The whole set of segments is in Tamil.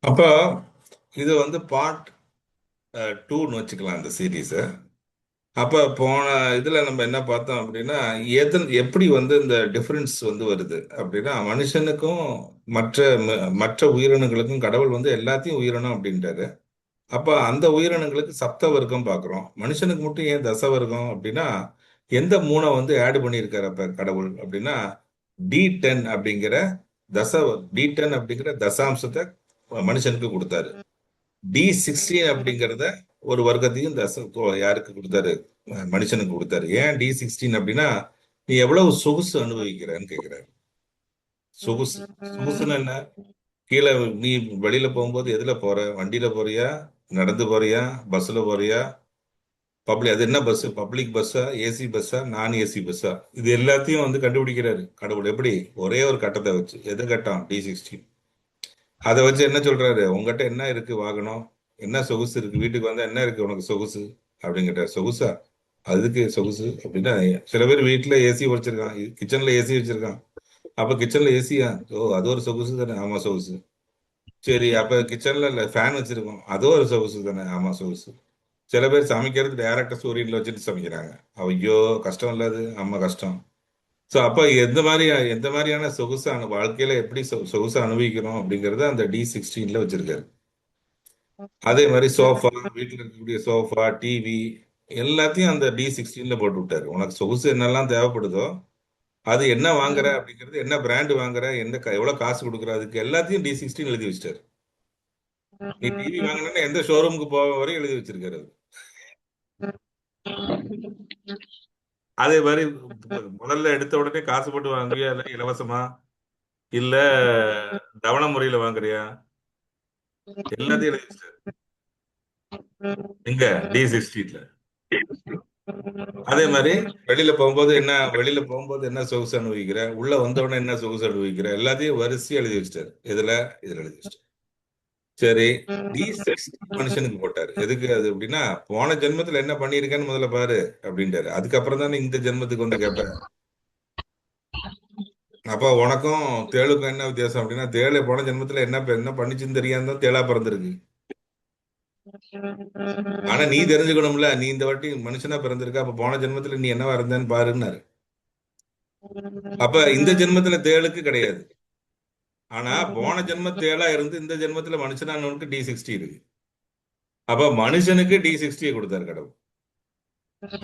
அப்போ இது வந்து பார்ட் டூன்னு வச்சுக்கலாம் இந்த சீரீஸை. அப்போ போன இதில் நம்ம என்ன பார்த்தோம் அப்படின்னா, எப்படி வந்து இந்த டிஃபரன்ஸ் வந்து வருது அப்படின்னா, மனுஷனுக்கும் மற்ற மற்ற உயிரினங்களுக்கும் கடவுள் வந்து எல்லாத்தையும் உயிரினம் அப்படின்ட்டாரு. அப்போ அந்த உயிரினங்களுக்கு சப்த வர்க்கம் பார்க்குறோம், மனுஷனுக்கு மட்டும் ஏன் தச வர்க்கம் அப்படின்னா, எந்த மூணை வந்து ஆட் பண்ணியிருக்காரு அப்போ கடவுள் அப்படின்னா, D10 அப்படிங்கிற தச D10 அப்படிங்கிற தசாம்சத்தை மனுஷனுக்கு கொடுத்தாரு. D16 அப்படிங்கிறத ஒரு வர்க்கத்தையும் யாருக்கு கொடுத்தாரு? மனுஷனுக்கு கொடுத்தாரு. ஏன் D16 அப்படின்னா, நீ எவ்வளவு சொகுசு அனுபவிக்கிறன்னு கேட்கிறாரு. சொகுசு சொகுசுன்னு என்ன? கீழே நீ வெளியில போகும்போது எதுல போற? வண்டியில போறியா, நடந்து போறியா, பஸ்ல போறியா? அது என்ன பஸ்? பப்ளிக் பஸ்ஸா, ஏசி பஸ்ஸா, நான் ஏசி பஸ்ஸா? இது எல்லாத்தையும் வந்து கண்டுபிடிக்கிறாரு கடவுள். எப்படி? ஒரே ஒரு கட்டத்தை வச்சு. எது கட்டம்? D16. அதை வச்சு என்ன சொல்றாரு? உங்ககிட்ட என்ன இருக்கு வாகனம்? என்ன சொகுசு இருக்கு? வீட்டுக்கு வந்தா என்ன இருக்கு உனக்கு சொகுசு அப்படிங்கிட்ட. சொகுசா? அதுக்கு சொகுசு அப்படின்னா, சில பேர் வீட்டுல ஏசி வச்சிருக்கான், கிச்சன்ல ஏசி வச்சிருக்கான். அப்ப கிச்சன்ல ஏசியா? ஓ, அது ஒரு சொகுசு தானே? ஆமா, சொகுசு. சரி, அப்ப கிச்சன்ல இல்ல ஃபேன் வச்சிருக்கோம், அதோ ஒரு சொகுசு தானே? ஆமா, சொகுசு. சில பேர் சமைக்கிறது டைரக்டா சூரியன்ல வச்சுட்டு சமைக்கிறாங்க. ஐயோ, கஷ்டம் இல்லாது? ஆமா, கஷ்டம். ஸோ அப்ப எந்த மாதிரியான சொகுசான வாழ்க்கையில எப்படி சொகுசு அனுபவிக்கிறோம் அப்படிங்கறத அந்த D16ல வச்சிருக்காரு. அதே மாதிரி சோஃபா, வீட்டில் இருக்கக்கூடிய சோஃபா, டிவி எல்லாத்தையும் அந்த D16ல போட்டு விட்டாரு. உனக்கு சொகுசு என்னெல்லாம் தேவைப்படுதோ, அது என்ன வாங்குற அப்படிங்கிறது, என்ன பிராண்ட் வாங்குற, எவ்வளவு காசு கொடுக்குற, அதுக்கு எல்லாத்தையும் D16 எழுதி வச்சிட்டாரு. நீ டிவி வாங்கினா எந்த ஷோரூமுக்கு போக வரையும் எழுதி வச்சிருக்காரு அது. அதே மாதிரி முதல்ல எடுத்த உடனே காசு போட்டு வாங்குவியா, இல்ல இலவசமா, இல்ல தவணை முறையில வாங்குறியா, எல்லாத்தையும் எழுதி வச்சிட்டாரு. எங்க? D16ல. அதே மாதிரி வெளியில போகும்போது என்ன சொகுசு அனுபவிக்கிற, உள்ள வந்தவொடனே என்ன சொகுசு அனுபவிக்கிற, எல்லாத்தையும் வரிசையா எழுதி வச்சிட்டாரு. இதுல எழுதி வச்சிட்டாரு. சரி, D60 மனுஷனுக்கு போட்டாரு. எதுக்கு அது அப்படின்னா, போன ஜென்மத்துல என்ன பண்ணியிருக்கேன்னு முதல்ல பாரு அப்படின்ட்டாரு. அதுக்கப்புறம் தானே இந்த ஜென்மத்துக்கு வந்து கேட்பேன். அப்ப உனக்கும் தேளுக்கும் என்ன வித்தியாசம் அப்படின்னா, தேளு போன ஜென்மத்துல என்ன பண்ணிச்சுன்னு தெரியாம தான் தேளா பிறந்திருக்கு. ஆனா நீ தெரிஞ்சுக்கணும்ல, நீ இந்த வாட்டி மனுஷனா பிறந்திருக்க, அப்ப போன ஜென்மத்துல நீ என்னவா இருந்தேன்னு பாருன்னாரு. அப்ப இந்த ஜென்மத்துல தேளுக்கு கிடையாது. ஆனா போன ஜென்ம தேளா இருந்து இந்த ஜென்மத்துல மனுஷனானவனுக்கு D60 இருக்கு. அப்ப மனுஷனுக்கு D60 கொடுத்தாரு கடவுள்.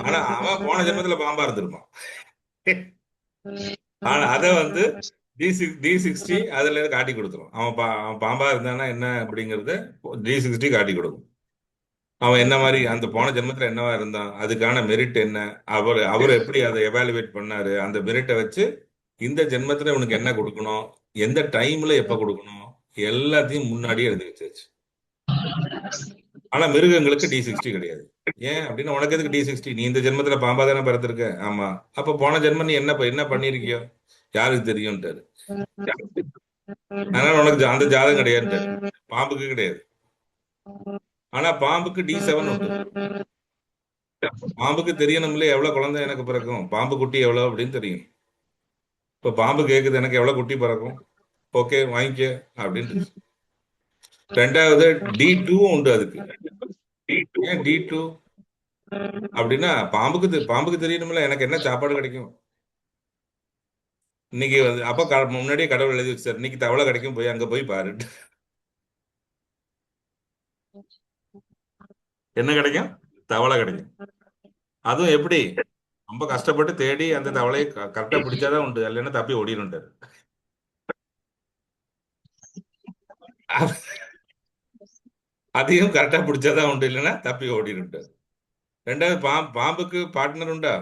ஆனா அவன் போன ஜென்மத்துல பாம்பா இருந்திருப்பான். ஆனா அத வந்து D60 அதுல இருந்து காட்டி கொடுத்துரும். அவன் பாம்பா இருந்தானா என்ன அப்படிங்கறத D60 காட்டி கொடுக்கும். அவன் என்ன மாதிரி அந்த போன ஜென்மத்துல என்னவா இருந்தான், அதுக்கான மெரிட் என்ன, அவர் எப்படி அதை எவாலுவேட் பண்ணாரு, அந்த மெரிட்டை வச்சு இந்த ஜென்மத்துல உனக்கு என்ன கொடுக்கணும், எந்த டைம்ல எப்ப கொடுக்கணும், எல்லாத்தையும் முன்னாடியே எழுதி வச்சாச்சு. ஆனா மிருகங்களுக்கு D60 கிடையாது. ஏன் அப்படின்னா, உனக்கு எதுக்கு D60? நீ இந்த ஜென்மத்துல பாம்பா தானே பிறந்திருக்க. ஆமா. அப்ப போன ஜென்மம் நீ என்ன பண்ணிருக்கியோ யாருக்கு தெரியும்ட்டாரு. அதனால உனக்கு அந்த ஜாதகம் கிடையாதுட்டாரு. பாம்புக்கு கிடையாது. ஆனா பாம்புக்கு D7 உண்டு. பாம்புக்கு தெரியணும்ல எவ்வளவு குழந்தை எனக்கு பிறக்கும், பாம்பு குட்டி எவ்வளவு அப்படின்னு தெரியும். இப்ப பாம்பு கேக்குது எனக்கு எவ்வளவு குட்டி பிறக்கும், ஓகே வாங்கிக்க அப்படின்னு. ரெண்டாவது D2 உண்டு அதுக்கு. ஏன் D2 அப்படின்னா, பாம்புக்கு தெரியணும்ல எனக்கு என்ன சாப்பாடு கிடைக்கும். இன்னைக்கு வந்து அப்ப முன்னாடியே கடவுள் எழுதி வச்சார், இன்னைக்கு தவளை கிடைக்கும், போய் அங்க போய் பாரு. என்ன கிடைக்கும்? தவளை கிடைக்கும். அதுவும் எப்படி? ரொம்ப கஷ்டப்பட்டு தேடி அந்த தவளையை கரெக்டா பிடிச்சாதான் உண்டு, இல்லைன்னா தப்பி ஓடிடும்ட்டாரு. அதையும் கரெக்டா பிடிச்சாதான் உண்டு, இல்லைன்னா தப்பி ஓடிடும்ட்டாரு. ரெண்டாவது பாம்புக்கு பார்ட்னர் உண்டா?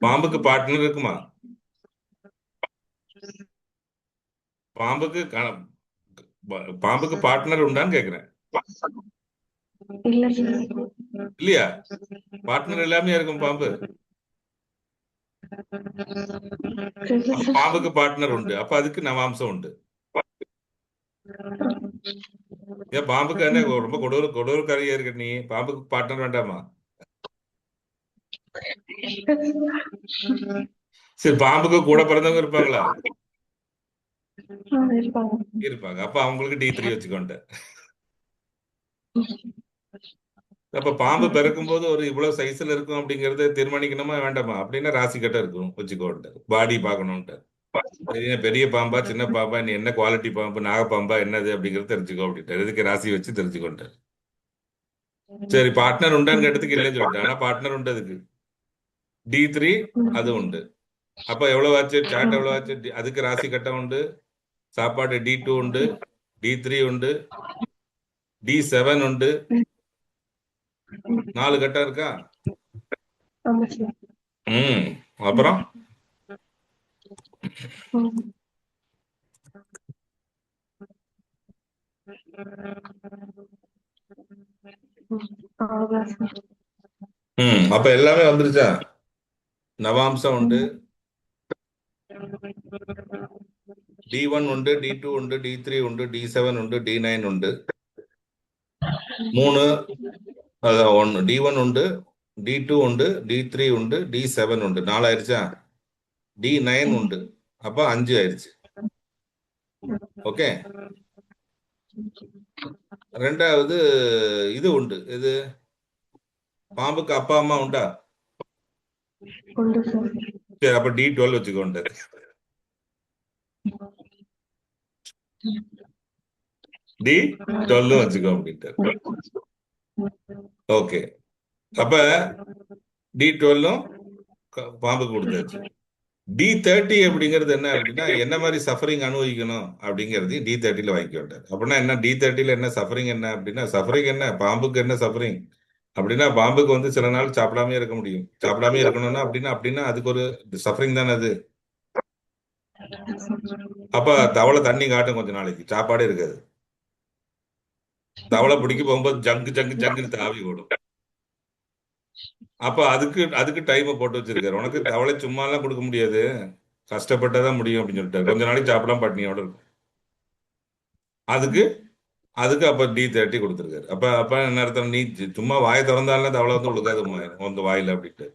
பாம்புக்கு பார்ட்னர் இருக்குமா? பாம்புக்கு பாம்புக்கு பார்ட்னர் உண்டான்னு கேக்குறேன். இல்லையா? பார்ட்னர் எல்லாமே இருக்கும் பாம்பு. பாம்புக்கு பார்ட்னர் உண்டு, அப்ப அதுக்கு நவாம்சம் உண்டு. ஏன் பாம்புக்கு என்ன ரொம்ப கொடூரக்காரியா இருக்க நீ? பாம்புக்கு பார்ட்னர் வேண்டாமா? சரி, பாம்புக்கு கூட பிறந்தவங்க இருப்பாங்களா? இருப்பாங்க. இருப்பாங்க. அப்ப அவங்களுக்கு D3 வச்சுக்கோன்ட்டு. அப்ப பாம்பு பிறக்கும்போது ஒரு இவ்வளவு சைஸ்ல இருக்கும் அப்படிங்கறத தீர்மானிக்கணுமா வேண்டாமா? அப்படின்னா ராசி கட்ட இருக்கும் வச்சுக்கோன்ட்டு. பாடி பார்க்கணும்ட்டு. பெரிய பெரிய பாம்பா சின்ன பாம்பா நீ என்ன குவாலிட்டி பாம்பு நாகப்பாம்பா என்னது அப்படிங்கறது தெரிஞ்சுக்கோ அப்படின்ட்டு. இதுக்கு ராசி வச்சு தெரிஞ்சுக்கோன்ட்டு. சரி பார்ட்னர் உண்டான்னு கேட்டதுக்கு இல்லைன்னு சொல்லிட்டேன். ஆனா பார்ட்னர் உண்டு அதுக்கு. D3 அது உண்டு. அப்ப எவ்வளவு ஆச்சு? சாட் எவ்வளவு ஆச்சு? அதுக்கு ராசி கட்டம் உண்டு. சாப்பாடு D2 உண்டு. D3 உண்டு. D7 உண்டு. 4 கட்டம் இருக்கா? ஆமா சார். ம். அப்புறம் அவ்வளவுதான் சார். அப்ப எல்லாமே வந்துருச்சா? நவாம்சம் உண்டு. D1 உண்டு, D2 உண்டு, D3 உண்டு, D7 உண்டு, D9 உண்டு. 3 அதான் ஒன்று D1 உண்டு, D2 உண்டு, D3 உண்டு, D7 உண்டு. 4 ஆயிருச்சா? D9 உண்டு. அப்ப 5 ஆயிருச்சு. ஓகே. ரெண்டாவது இது உண்டு. இது பாம்புக்கு அப்பா அம்மா உண்டா? உண்டு சார். சரி அப்ப D12 வச்சுக்கோண்டு. D12 வச்சுக்கோ அப்படின்ட்டு. ஓகே. அப்ப D12 பாம்புக்கு கொடுத்தாச்சு. D30 அப்படிங்கிறது என்ன அப்படின்னா என்ன மாதிரி சஃபரிங் அனுபவிக்கணும் அப்படிங்கிறது D30ல வாங்கிக்க வேண்டாம். அப்படின்னா என்ன D30ல என்ன சஃபரிங் என்ன அப்படின்னா சஃபரிங் என்ன பாம்புக்கு என்ன சஃபரிங் அப்படின்னா பாம்புக்கு வந்து சில நாள் சாப்பிடாமே இருக்க முடியும். சாப்பிடாமே இருக்கணும்னா அப்படின்னா அப்படின்னா அதுக்கு ஒரு சஃபரிங் தானே அது. அப்ப தவளை தண்ணி காட்டும் கொஞ்ச நாளைக்கு சாப்பாடே இருக்காது. தவளை பிடிக்க போகும்போது ஜங்கு ஜங்கு ஜங்குன்னு தாவி ஓடும். அப்ப அதுக்கு அதுக்கு டைமை போட்டு வச்சிருக்காரு. உனக்கு தவளை சும்மா எல்லாம் கொடுக்க முடியாது, கஷ்டப்பட்டாதான் முடியும் அப்படின்னு சொல்லிட்டாரு. கொஞ்ச நாளைக்கு சாப்பிடாம பட்னியோட இருக்கும். அதுக்கு அதுக்கு அப்ப D30 கொடுத்துருக்காரு. அப்ப அப்ப என்ன அர்த்தம்? நீ சும்மா வாயை திறந்தாலும் தவளை வந்து விழுகாது உங்க வாயில அப்படின்ட்டு.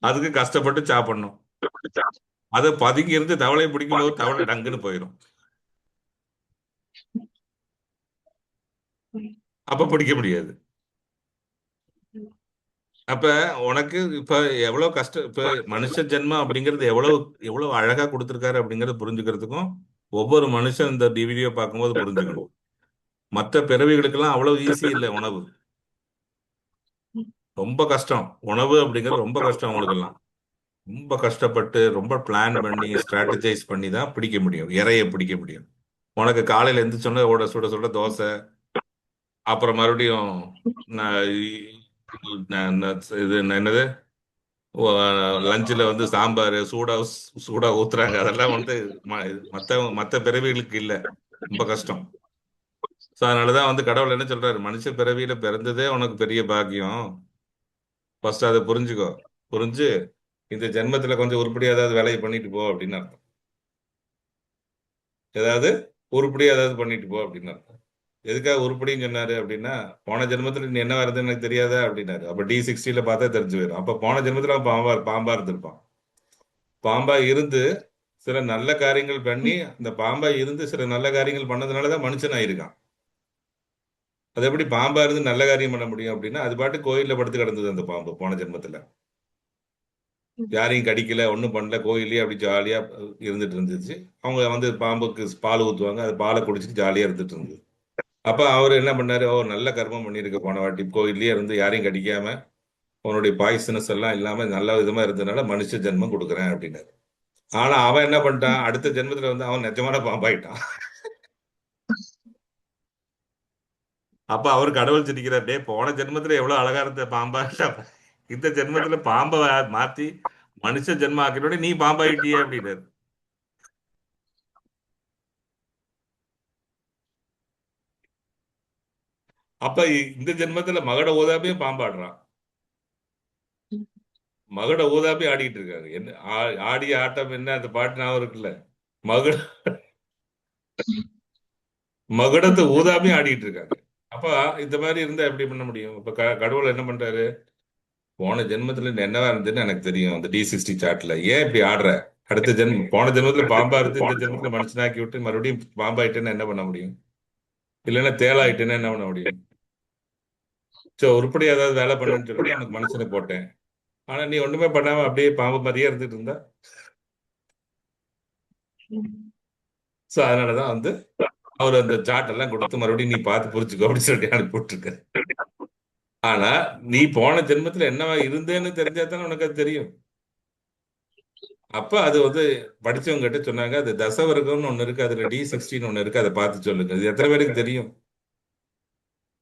அதுக்கு கஷ்டப்பட்டு சாப்பிடணும். அது பதுங்கி இருந்து தவளையை பிடிக்கும் போது தவளை டங்குன்னு போயிடும். அப்ப பிடிக்க முடியாது. அப்ப உனக்கு இப்ப எவ்வளவு கஷ்டம், இப்ப மனுஷ ஜென்மம் அப்படிங்கிறது எவ்வளவு எவ்வளவு அழகா கொடுத்திருக்காரு அப்படிங்கறது புரிஞ்சுக்கிறதுக்கும் ஒவ்வொரு மனுஷன் இந்த டிவிடியோ பார்க்கும்போது புரிஞ்சுக்கணும். மற்ற பிறவிகளுக்கெல்லாம் அவ்வளவு ஈஸி இல்லை உணவு. ரொம்ப கஷ்டம். உணவு அப்படிங்கிறது ரொம்ப கஷ்டம் அவங்களுக்கெல்லாம். ரொம்ப கஷ்டப்பட்டு ரொம்ப பிளான் பண்ணி ஸ்ட்ராட்டஜைஸ் பண்ணி தான் பிடிக்க முடியும், இறைய பிடிக்க முடியும். உனக்கு காலையில எந்திரிச்சோன்னே ஓட சுட சுட தோசை, அப்புறம் மறுபடியும் ந- இது என்னது லஞ்சில் வந்து சாம்பார் சூடா சூடா ஊத்துறாங்க. அதெல்லாம் வந்து மற்ற மற்ற பிறவிகளுக்கு இல்லை, ரொம்ப கஷ்டம். ஸோ அதனாலதான் வந்து கடவுள் என்ன சொல்றாரு, மனுஷ பிறவியில பிறந்ததே உனக்கு பெரிய பாக்கியம். ஃபர்ஸ்ட் அதை புரிஞ்சுக்கோ. புரிஞ்சு இந்த ஜென்மத்துல கொஞ்சம் உருப்படியா ஏதாவது வேலையை பண்ணிட்டு போ அப்படின்னு அர்த்தம். ஏதாவது உருப்படியா ஏதாவது பண்ணிட்டு போ அப்படின்னு அர்த்தம். எதுக்காக உருப்படின்னு சொன்னாரு அப்படின்னா, போன ஜென்மத்துல நீ என்ன வருதுன்னு எனக்கு தெரியாதா அப்படின்னாரு. அப்ப D60ல பார்த்தா தெரிஞ்சு போயிடும். அப்ப போன ஜென்மத்துல அவன் பாம்பா பாம்பா இருந்திருப்பான். பாம்பா இருந்து சில நல்ல காரியங்கள் பண்ணி அந்த பாம்பா இருந்து சில நல்ல காரியங்கள் பண்ணதுனாலதான் மனுஷன் ஆயிருக்கான். அது எப்படி பாம்பா இருந்து நல்ல காரியம் பண்ண முடியும் அப்படின்னா, அது பாட்டு கோயில்ல படுத்து கிடந்தது அந்த பாம்பு போன ஜென்மத்துல. யாரையும் கடிக்கல, ஒன்றும் பண்ணல, கோயிலே அப்படி ஜாலியா இருந்துட்டு இருந்துச்சு. அவங்க வந்து பாம்புக்கு பால் ஊத்துவாங்க, அது பாலை குடிச்சிட்டு ஜாலியா இருந்துட்டு இருந்தது. அப்ப அவர் என்ன பண்ணாரு, ஓ நல்ல கர்மம் பண்ணியிருக்க போன வாட்டி, கோயில்லயே இருந்து யாரையும் கடிக்காம உன்னுடைய பாய்சனஸ் எல்லாம் இல்லாம நல்ல விதமா இருந்ததுனால மனுஷ ஜென்மம் கொடுக்குறேன் அப்படின்னாரு. ஆனா அவன் என்ன பண்ணிட்டான், அடுத்த ஜென்மத்துல வந்து அவன் நிஜமான பாம்பாயிட்டான். அப்ப அவர் கடவுள் சிரிக்கிறார், டே போன ஜென்மத்துல எவ்வளவு அழகா இருந்த பாம்பா, இந்த ஜென்மத்துல பாம்பை மாத்தி மனுஷ ஜென்மம் ஆக்கினோட நீ பாம்பாயிட்டியே அப்படின்னாரு. அப்ப இந்த ஜென்மத்துல மகட ஓதாமே பாம்பாடுறான். மகட ஊதாப்பி ஆடிட்டு இருக்காரு. என்ன ஆடிய ஆட்டம் என்ன அந்த பாட்டு ஞாபகம் இருக்குல்ல. மகுட மகுடத்தை ஊதாமே ஆடிட்டு இருக்காங்க. அப்ப இந்த மாதிரி இருந்தா எப்படி பண்ண முடியும்? இப்ப கடவுள் என்ன பண்றாரு, போன ஜென்மத்துல நீ என்னவா இருந்ததுன்னு எனக்கு தெரியும் அந்த D60 சாட்ல, ஏன் இப்படி ஆடுற அடுத்த ஜென்மம் போன ஜென்மத்துல பாம்பா இருந்து இந்த ஜென்மத்துல மனுஷனாக்கி விட்டு மறுபடியும் பாம்பாயிட்டேன்னா என்ன பண்ண முடியும்? இல்லைன்னா தேளாயிட்டேன்னா என்ன பண்ண முடியும்? ஸோ உருப்படி ஏதாவது வேலை பண்ணுன்னு சொல்லிட்டு உனக்கு மனுஷனை போட்டேன். ஆனா நீ ஒண்ணுமே பண்ணாம அப்படியே பாம்பு மாதிரியே இருந்துட்டு இருந்தா. ஸோ அதனாலதான் வந்து அவர் அந்த சாட் எல்லாம் கொடுத்து மறுபடியும் நீ பார்த்து புரிச்சுக்கோ அப்படின்னு சொல்லி அனுப்பி விட்டுருக்காரு. ஆனா நீ போன ஜென்மத்துல என்னவா இருந்தேன்னு தெரிஞ்சா தானே உனக்கு அது தெரியும். அப்ப அது வந்து படிச்சவங்க கிட்ட சொன்னாங்க, அது தசவர்க்கம்னு ஒண்ணு இருக்கு, அதுல D16 ஒண்ணு இருக்கு, அதை பார்த்து சொல்லுங்க. இது எத்தனை பேருக்கு தெரியும்?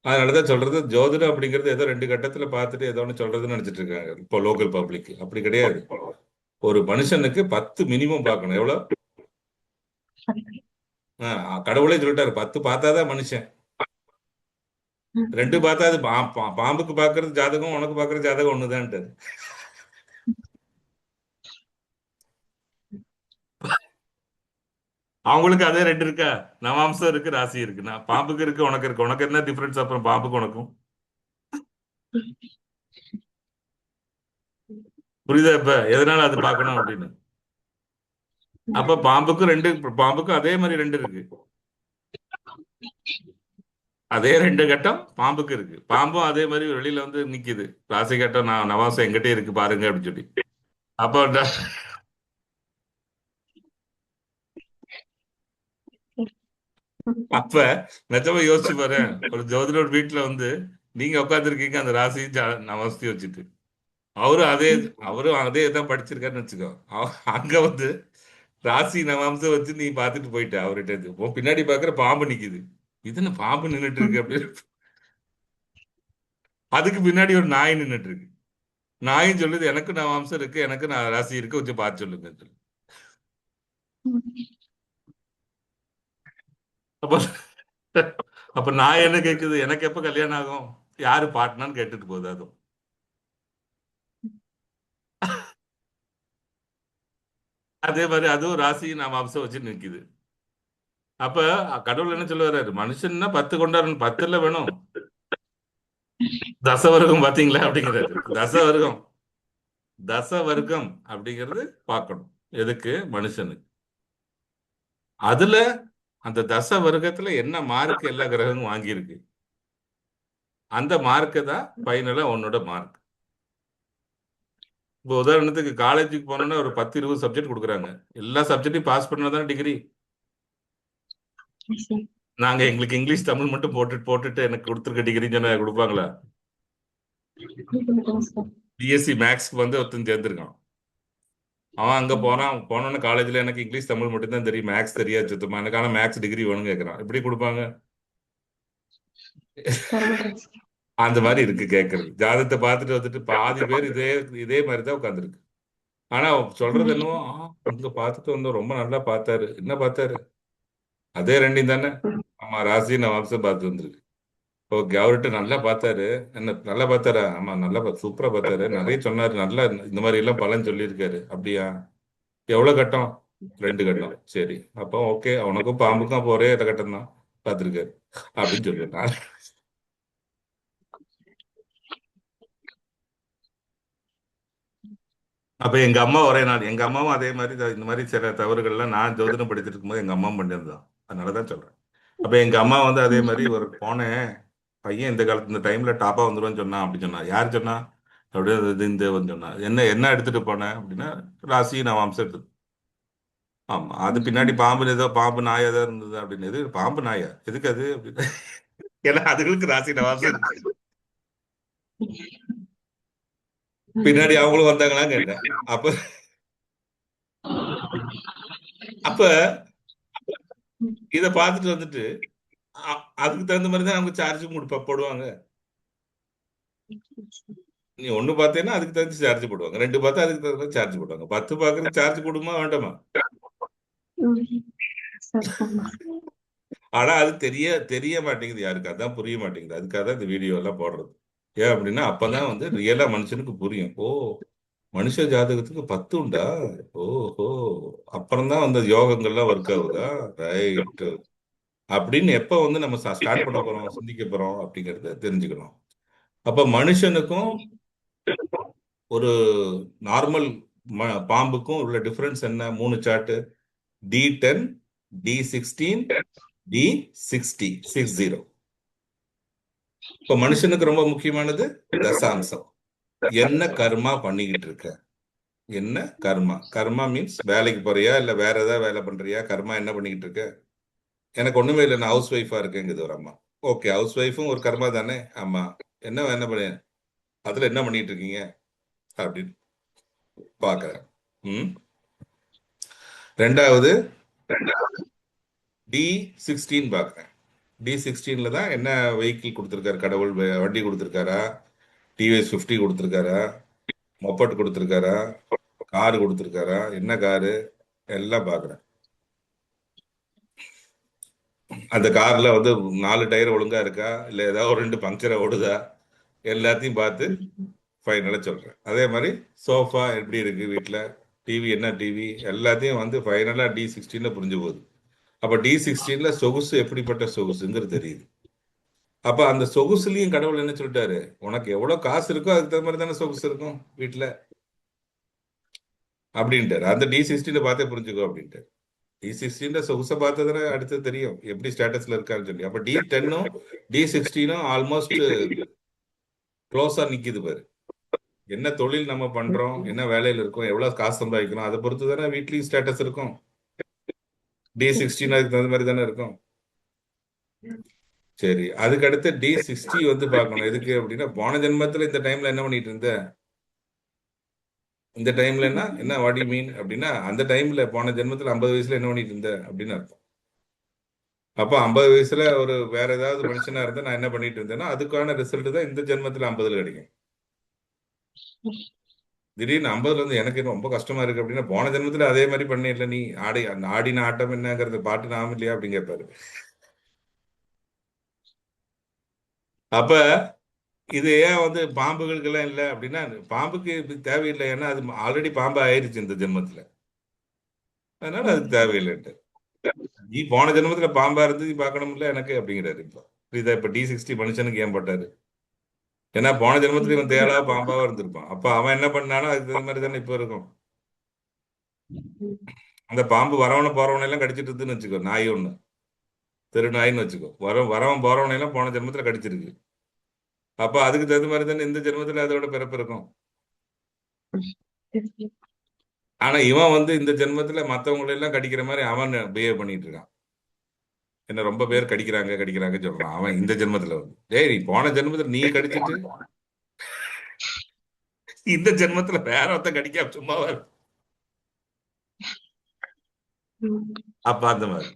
அதனாலதான் சொல்றது, ஜோதிடம் அப்படிங்கிறது ஏதோ 2 கட்டத்துல பார்த்துட்டு ஏதோ ஒன்று சொல்றதுன்னு நினைச்சிட்டு இருக்காங்க இப்போ லோக்கல் பப்ளிக். அப்படி கிடையாது. ஒரு மனுஷனுக்கு 10 மினிமம் பார்க்கணும். எவ்வளவு? கடவுளே சொல்லிட்டாரு, 10 பார்த்தாதான் மனுஷன். 2 பார்த்தா அது பாம்புக்கு பார்க்கறது ஜாதகம், உனக்கு பார்க்கறது ஜாதகம் ஒண்ணுதான்ட்டு. அவங்களுக்கு அதே 2 இருக்கா? நவாம்சம் இருக்கு, ராசி இருக்கு. நான் பாம்புக்கு இருக்கு, உனக்கு இருக்கு. உனக்கு என்ன டிஃபரன்ஸ் அப்புறம் பாம்புக்கு உனக்கும்? புரியுதா இப்ப எதனால அது பார்க்கணும் அப்படின்னு? அப்ப பாம்புக்கும் அதே மாதிரி 2 இருக்கு. அதே 2 கட்டம் பாம்புக்கு இருக்கு. பாம்பும் அதே மாதிரி வெளியில வந்து நிக்குது. ராசி கட்டம் நான் நவாசம் எங்கிட்டே இருக்கு பாருங்க அப்படின்னு சொல்லி. அப்ப அப்ப நிஜமா யோசிச்சு பாரு, ஒரு ஜோதிடர் வீட்டுல வந்து நீங்க உட்காந்துருக்கீங்க அந்த ராசி நவஸ்தி வச்சுட்டு. அவரும் அதே அவரும் அதே தான் படிச்சிருக்காருன்னு வச்சுக்கோ. அங்க வந்து ராசி நவாம்சம் வச்சு நீ பாத்துட்டு போயிட்ட அவர்கிட்ட இருந்து. உன் பின்னாடி பாக்குற பாம்பு நிக்குது. இது என்ன பாம்பு நின்னுட்டு இருக்கு அப்படின்னு. அதுக்கு பின்னாடி ஒரு நாய் நின்னுட்டு இருக்கு. நாயும் சொல்லுது, எனக்கு நவாம்சம் இருக்கு, எனக்கு நான் ராசி இருக்கு, கொஞ்சம் பார்த்து சொல்லுங்க சொல்லு. அப்ப அப்ப நான் என்ன கேக்குது, எனக்கு எப்ப கல்யாணம் ஆகும், யாரு பாட்னான்னு கேட்டுட்டு போகுது அதுவும். அதே மாதிரி அதுவும் ராசி நவாம்சம் வச்சு நிக்குது. அப்ப கடவுள் என்ன சொல்ல வர்றாரு, மனுஷன்னா 10 கொண்டாடணும், 10ல வேணும். தசவர்க்கம் பாத்தீங்களா அப்படிங்கிறாரு. தசவர்க்கம் அப்படிங்கிறது பார்க்கணும். எதுக்கு? மனுஷனுக்கு. அதுல அந்த தச வர்க்கத்துல என்ன மார்க் எல்லா கிரகமும் வாங்கியிருக்கு, அந்த மார்க்கு தான் ஃபைனலா உன்னோட மார்க். இப்போ உதாரணத்துக்கு காலேஜுக்கு போனோம்னா ஒரு 10 20 சப்ஜெக்ட் கொடுக்குறாங்க. எல்லா சப்ஜெக்டையும் பாஸ் பண்ணா தான் டிகிரி. நாங்க எங்களுக்கு இங்கிலீஷ் தமிழ் மட்டும் போட்டுட்டு போட்டுட்டு எனக்கு கொடுத்துருக்க டிகிரின்னு சொன்ன கொடுப்பாங்களா? பிஎஸ்சி மேக்ஸ்க்கு வந்து ஒருத்தன் சேர்ந்திருக்கான். அவன் அங்க போனோன்னு காலேஜ்ல எனக்கு இங்கிலீஷ் தமிழ் மட்டும் தான் தெரியும், மேக்ஸ் தெரியாது சுத்தமா. எனக்கான மேக்ஸ் டிகிரி வேணும்னு கேட்கறான். எப்படி கொடுப்பாங்க? அந்த மாதிரி இருக்கு கேட்கறது. ஜாதகத்தை பார்த்துட்டு வந்துட்டு பாதி பேர் இதே இதே மாதிரி தான் உட்காந்துருக்கு. ஆனா சொல்றது என்னவோ, இங்க பார்த்துட்டு வந்தோம், ரொம்ப நல்லா பார்த்தாரு. என்ன பார்த்தாரு? அதே 2 தானே. ஆமா, ராசி நான் வம்சம் பார்த்து வந்திருக்கு. ஓகே, அவர்கிட்ட நல்லா பார்த்தாரு. என்ன நல்லா பார்த்தாரா? ஆமா, நல்லா சூப்பரா பார்த்தாரு, நிறைய சொன்னாரு, நல்லா இந்த மாதிரி எல்லாம் பலன் சொல்லியிருக்காரு. அப்படியா? எவ்வளவு கட்டம்? 2 கட்டம். சரி, அப்போ ஓகே, அவனுக்கும் பாம்புக்கும் அப்போ ஒரே கட்டம் தான் பார்த்துருக்காரு அப்படின்னு சொல்லிட்டான். அப்ப எங்க அம்மா ஒரே நாள், எங்க அம்மாவும் அதே மாதிரி இந்த மாதிரி சில தவறுகள்லாம் நான் ஜோதிடம் படிச்சுட்டு இருக்கும்போது எங்க அம்மாவும் பண்ணியிருந்தான். அதனாலதான் சொல்றேன். அப்ப எங்க அம்மா வந்து அதே மாதிரி ஒரு போனேன், பையன் இந்த காலத்து இந்த டைம்ல டாப்பா வந்துருவான்னு சொன்னான். அப்படி சொன்னா. யார் சொன்னா? அப்படியே இந்த வந்து சொன்னா. என்ன என்ன எடுத்துட்டு போனேன் அப்படின்னா, ராசி நவாம்சம் எடுத்து. ஆமா, அது பின்னாடி பாம்பு ஏதோ பாம்பு நாய் ஏதோ இருந்தது அப்படின்னு. எது பாம்பு நாயா? எதுக்கு அது அப்படின்னு. ஏன்னா அதுகளுக்கு ராசி நவாம்சம் இருக்கு. பின்னாடி அவங்களும் வந்தாங்களா கேட்டேன். அப்ப அப்ப இத பார்த்துட்டு வந்துட்டு அதுக்கு தகுந்த மாதிரி தான் அவங்க சார்ஜும் போடுவாங்க. நீ 1 பார்த்தேன்னா அதுக்கு தகுந்த சார்ஜ் போடுவாங்க, 2 பார்த்தா அதுக்கு தகுந்த மாதிரி சார்ஜ் போடுவாங்க, 10 பார்க்கறதுக்கு சார்ஜ் போடுமா வேண்டாமா? ஆனா அது தெரிய தெரிய மாட்டேங்குது யாருக்கு, அதான் புரிய மாட்டேங்குது. அதுக்காக தான் இந்த வீடியோ எல்லாம் போடுறது. ஏன் அப்படின்னா அப்பதான் வந்து ரியலா மனுஷனுக்கு புரியும். ஓ, மனுஷ ஜாதகத்துக்கு 10 உண்டா? ஓஹோ, அப்புறம் தான் வந்து யோகங்கள்லாம் ஒர்க் ஆகுதா? ரைட். அப்படின்னு எப்ப வந்து நம்ம ஸ்டார்ட் பண்ண போறோம், சிந்திக்க போறோம் அப்படிங்கறத தெரிஞ்சுக்கணும். அப்ப மனுஷனுக்கும் ஒரு நார்மல் பாம்புக்கும் உள்ள டிஃபரன்ஸ் என்ன? 3 சார்ட்டு: D10, D16, D60, 60. இப்போ மனுஷனுக்கு ரொம்ப முக்கியமானது தசாம்சம். என்ன கர்மா பண்ணிக்கிட்டு இருக்க? என்ன கர்மா? கர்மா மீன்ஸ் வேலைக்கு போறியா இல்ல வேற ஏதாவது வேலை பண்றியா? கர்மா என்ன பண்ணிக்கிட்டு இருக்க? எனக்கு ஒண்ணுமே இல்லை, நான் ஹவுஸ் ஒய்ஃபா இருக்கேங்குது ஒரு அம்மா. ஓகே, ஹவுஸ் ஒய்ஃபும் ஒரு கர்மா தானே? ஆமா. என்ன பண்ண, அதுல என்ன பண்ணிட்டு இருக்கீங்க அப்படின்னு பாக்குறேன். ம். ரெண்டாவது D16 பாக்குறேன். D16ல தான் என்ன வெஹிக்கிள் கொடுத்துருக்காரு கடவுள்? வண்டி கொடுத்துருக்காரா? டிவிஎஸ் 50 கொடுத்துருக்காரா? மொப்பட் கொடுத்துருக்காரா? காரு கொடுத்துருக்காரா? என்ன காரு? எல்லாம் பாக்குறேன். அந்த கார்ல வந்து 4 டயர் ஒழுங்கா இருக்கா, இல்ல ஏதாவது ஒரு 2 பங்க்சரை ஓடுதா? எல்லாத்தையும் பார்த்து ஃபைனலா சொல்றேன். அதே மாதிரி சோஃபா எப்படி இருக்கு வீட்டில், டிவி என்ன டிவி, எல்லாத்தையும் வந்து ஃபைனலா D16ல புரிஞ்சு போகுது. அப்ப D16ல சொகுசு எப்படிப்பட்ட சொகுசுங்கிறது தெரியுது. அப்ப அந்த சொகுசுலயும் கடவுள் என்ன சொல்லிட்டாரு? உனக்கு எவ்வளவு காசு இருக்கோ அதுக்கு தகுந்த மாதிரி தானே சொகுசு இருக்கும் வீட்டுல அப்படின்ட்டாரு. அந்த D16ல பார்த்தே புரிஞ்சுக்கோ அப்படின்ட்டு. D16ல சொகுசை பார்த்ததுன்னா அடுத்து தெரியும் எப்படி ஸ்டேட்டஸ்ல இருக்கான்னு சொல்லி. அப்ப D10ம் D16ம் ஆல்மோஸ்ட் க்ளோஸா நிக்குது பாரு. என்ன தொழில் நம்ம பண்றோம், என்ன வேலையில இருக்கோம், எவ்வளவு காசு சம்பாதிக்கிறோம், அதை பொறுத்து தானே வீட்லயும் ஸ்டேட்டஸ் இருக்கும். D16 அதுக்கு தகுந்த மாதிரி தானே இருக்கும். சரி, அதுக்கு அடுத்து D60 வந்து பார்க்கணும். எதுக்கு அப்படின்னா, போன ஜென்மத்துல இந்த டைம்ல என்ன பண்ணிட்டு இருந்த? இந்த டைம்ல என்ன வாட் யூ மீன் அப்படின்னா, அந்த டைம்ல போன ஜென்மத்துல 50 வயசுல என்ன பண்ணிட்டு இருந்த அப்படின்னு அர்த்தம். அப்ப 50 வயசுல ஒரு வேற ஏதாவது மனுஷனா இருந்தா நான் என்ன பண்ணிட்டு இருந்தேன்னா, அதுக்கான ரிசல்ட் தான் இந்த ஜென்மத்துல 50ல கிடைக்கும். திடீர்னு 50ல இருந்து எனக்கு என்ன ரொம்ப கஷ்டமா இருக்கு அப்படின்னா, போன ஜென்மத்துல அதே மாதிரி பண்ணிடல நீ. அந்த ஆடின ஆட்டம் என்னங்கிறது பாட்டு நாம இல்லையா அப்படின்னு கேட்பாரு. அப்ப இது ஏன் வந்து பாம்புகளுக்கு எல்லாம் இல்லை அப்படின்னா, பாம்புக்கு இது தேவையில்லை, ஏன்னா அது ஆல்ரெடி பாம்பா ஆயிருச்சு இந்த ஜென்மத்துல, அதனால அதுக்கு தேவையில்லைன்ட்டு. நீ போன ஜென்மத்துல பாம்பா இருந்து நீ பார்க்கணும்ல எனக்கு அப்படிங்கிறாரு. இப்போ இதை இப்ப D60 மனுஷனுக்கு ஏன் போட்டாரு? ஏன்னா போன ஜென்மத்துல இவன் தேளா பாம்பாவா இருந்திருப்பான். அப்ப அவன் என்ன பண்ணானோ அதுக்கு தகுந்த மாதிரி தானே இப்ப இருக்கும். அந்த பாம்பு வரவன போறவனை எல்லாம் கடிச்சிட்டு இருக்குன்னு வச்சுக்கோ, நாய் ஒண்ணு, தெரு நாயின்னு வச்சுக்கோ, வரவன் போறவனை எல்லாம் போன ஜென்மத்துல கடிச்சிருக்கு. அப்ப அதுக்கு தகுந்த மாதிரி தானே இந்த ஜென்மத்துல அதோட பிறப்பு இருக்கும். ஆனா இவன் வந்து இந்த ஜென்மத்துல மத்தவங்களை எல்லாம் கடிக்கிற மாதிரி அவன் பிஹேவ் பண்ணிட்டு இருக்கான். என்ன ரொம்ப பேர் கடிக்கிறாங்க கடிக்கிறாங்க சொல்றான் அவன் இந்த ஜென்மத்துல வந்து. டேய், நீ போன ஜென்மத்துல நீ கடிச்சிட்டு இந்த ஜென்மத்துல வேற ஒருத்தன் கடிக்காம சும்மாவா இரு? அப்ப அந்த மாதிரி.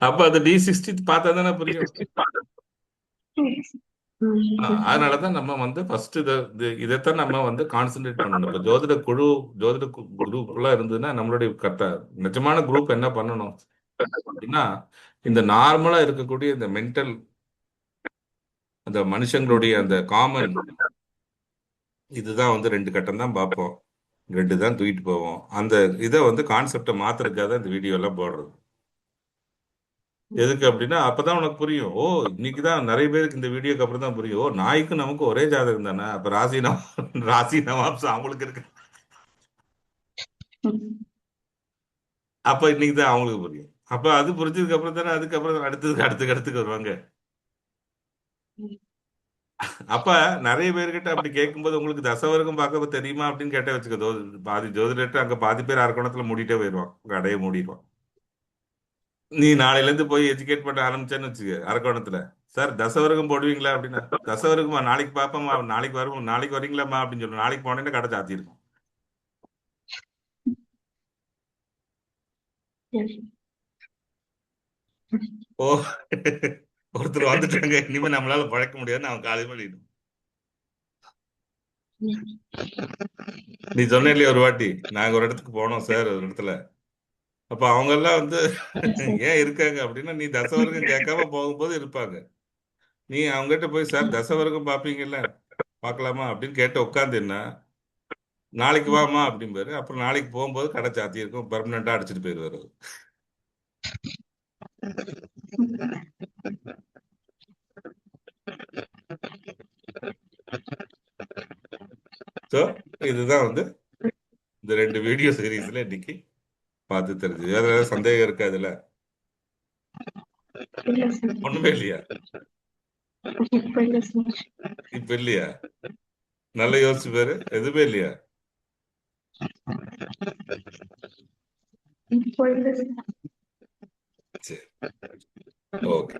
அப்ப அது D60 பார்த்தா தானே புரியும். அதனாலதான் நம்ம வந்து ஃபர்ஸ்ட் இதைத்தான் நம்ம வந்து கான்சென்ட்ரேட் பண்ணணும். இப்ப ஜோதிட குரூப் எல்லாம் இருந்ததுன்னா நம்மளுடைய நிஜமான குரூப் என்ன பண்ணணும் அப்படின்னா, இந்த நார்மலா இருக்கக்கூடிய இந்த மென்டல், அந்த மனுஷங்களுடைய அந்த காமன் இதுதான் வந்து 2 கட்டம் தான் பார்ப்போம், 2 தான் தூக்கிட்டு போவோம். அந்த இதை வந்து கான்செப்டை மாத்துறதுக்காக தான் இந்த வீடியோ எல்லாம் போடுறது. எதுக்கு அப்படின்னா, அப்பதான் உனக்கு புரியும். ஓ, இன்னைக்குதான் நிறைய பேருக்கு இந்த வீடியோக்கு அப்புறம் தான் புரியும். ஓ, நாய்க்கும் நமக்கு ஒரே ஜாதகம் தானே, அப்ப ராசி நவாம்சம் அவங்களுக்கு இருக்கு. அப்ப இன்னைக்கு தான் அவங்களுக்கு புரியும். அப்ப அது புரிஞ்சதுக்கு அப்புறம் தானே அதுக்கப்புறம் அடுத்துக்கு வருவாங்க. அப்ப நிறைய பேர்கிட்ட அப்படி கேட்கும்போது, உங்களுக்கு தசவர்க்கம் பார்க்க தெரியுமா அப்படின்னு கேட்டே வச்சுக்கோ, பாதி ஜோதிடர் அங்க பாதி பேர் அரக்கோணத்துல மூடிட்டே போயிடுவான், கடையை மூடிடுவான். நீ நாளையில இருந்து போய் எஜுகேட் பண்ண ஆரம்பிச்சேன்னு வச்சுக்க அரக்கோணத்துல, சார் தசவர்க்கம் போடுவீங்களா அப்படின்னா, தசவர்க்கமா நாளைக்கு பார்ப்போம்மா, நாளைக்கு வரும், நாளைக்கு வரீங்களாம்மா அப்படின்னு சொல்லணும். நாளைக்கு போனேன்னா கடை சாத்திருக்கும். ஓ, ஒருத்தர் வந்துட்டாங்க, இனிமே நம்மளால பழக்க முடியாதுன்னு அவன் காலையில் பண்ணிடும். நீ சொன்ன இல்லையா ஒரு வாட்டி, நாங்க ஒரு இடத்துக்கு போனோம் சார் ஒரு இடத்துல. அப்ப அவங்க எல்லாம் வந்து ஏன் இருக்காங்க அப்படின்னா, நீ தசவர்க்கம் கேட்காம போகும்போது இருப்பாங்க. நீ அவங்ககிட்ட போய், சார் தசவர்க்கம் பார்ப்பீங்கல்ல, பார்க்கலாமா அப்படின்னு கேட்டு உட்காந்துன்னா, நாளைக்கு வாமா அப்படிம்பாரு. அப்புறம் நாளைக்கு போகும்போது கடை சாத்தி இருக்கும், பெர்மனண்டா அடிச்சுட்டு போயிருவாரு. ஸோ இதுதான் வந்து இந்த 2 வீடியோ சீரீஸ்ல இன்னைக்கு பார்த்து தெரிஞ்சு. வேற ஏதாவது சந்தேகம் இருக்கா இதுல? இல்ல சார். ஒண்ணுமே இல்லையா? இப்ப இல்ல சார். இப்ப இல்லையா? நல்லா யோசிச்சு பாரு. எதுவுமே இல்லையா? இப்போ இல்ல சார். சரி, ஓகே.